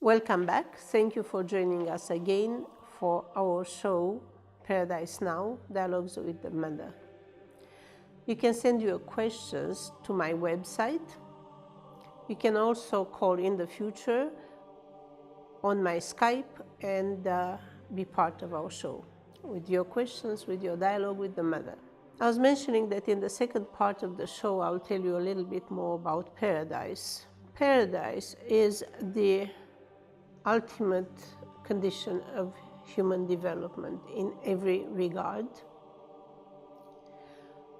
Welcome back. Thank you for joining us again for our show, Paradise Now, Dialogues with the Mother. You can send your questions to my website. You can also call in the future on my Skype and be part of our show with your questions, with your dialogue with the Mother. I was mentioning that in the second part of the show, I'll tell you a little bit more about paradise. Paradise is the ultimate condition of human development in every regard.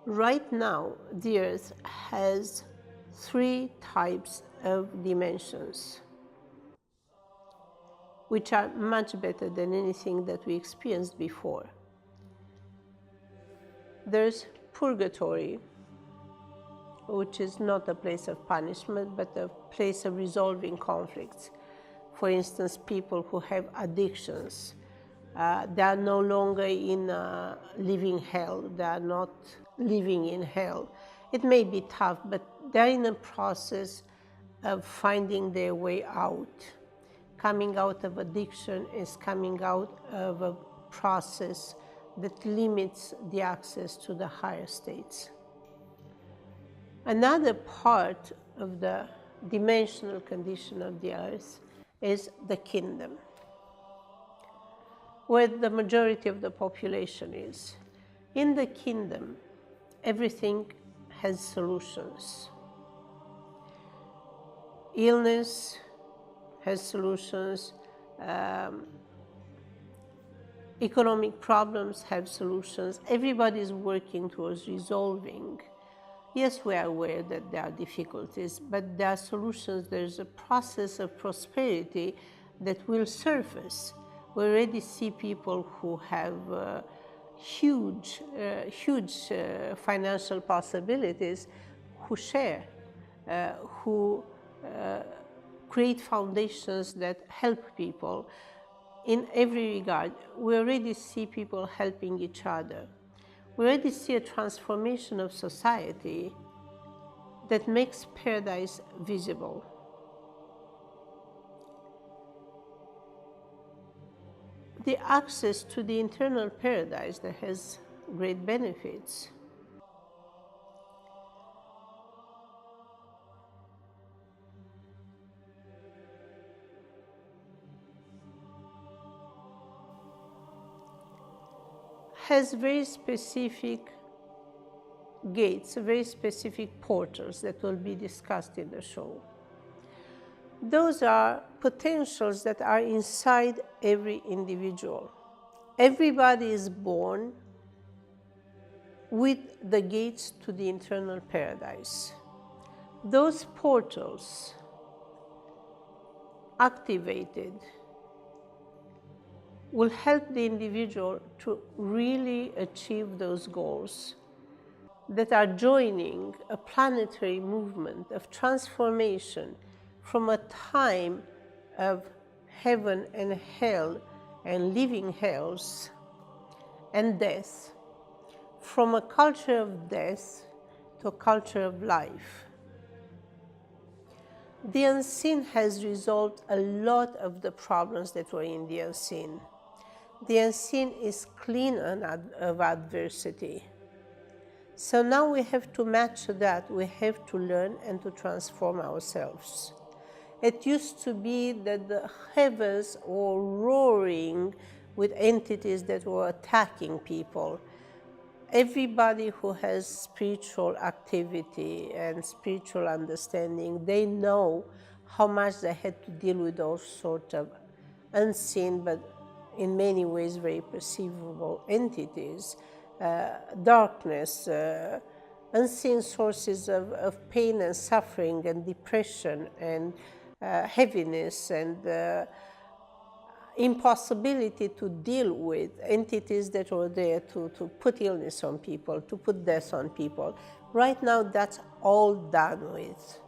Right now, the Earth has 3 types of dimensions, which are much better than anything that we experienced before. There's Purgatory, which is not a place of punishment, but a place of resolving conflicts. For instance, people who have addictions, they are no longer in living hell, they are not living in hell. It may be tough, but they're in a process of finding their way out. Coming out of addiction is coming out of a process that limits the access to the higher states. Another part of the dimensional condition of the Earth is the kingdom, where the majority of the population is. In the kingdom, everything has solutions. Illness has solutions, economic problems have solutions. Everybody is working towards resolving. Yes, we are aware that there are difficulties, but there are solutions. There's a process of prosperity that will surface. We already see people who have huge financial possibilities, who share, who create foundations that help people in every regard. We already see people helping each other. We already see a transformation of society that makes paradise visible. The access to the internal paradise that has great benefits. Has very specific gates, very specific portals that will be discussed in the show. Those are potentials that are inside every individual. Everybody is born with the gates to the internal paradise. Those portals activated will help the individual to really achieve those goals that are joining a planetary movement of transformation from a time of heaven and hell and living hells and death, from a culture of death to a culture of life. The unseen has resolved a lot of the problems that were in the unseen. The unseen is clean of adversity. So now we have to match that. We have to learn and to transform ourselves. It used to be that the heavens were roaring with entities that were attacking people. Everybody who has spiritual activity and spiritual understanding, they know how much they had to deal with all sorts of unseen, but in many ways very perceivable entities, darkness, unseen sources of pain and suffering and depression and heaviness and impossibility to deal with entities that were there to put illness on people, to put death on people. Right now, that's all done with.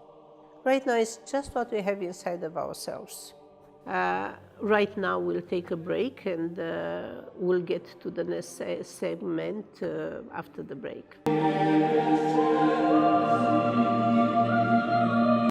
Right now, it's just what we have inside of ourselves. Right now, we'll take a break and we'll get to the next segment after the break.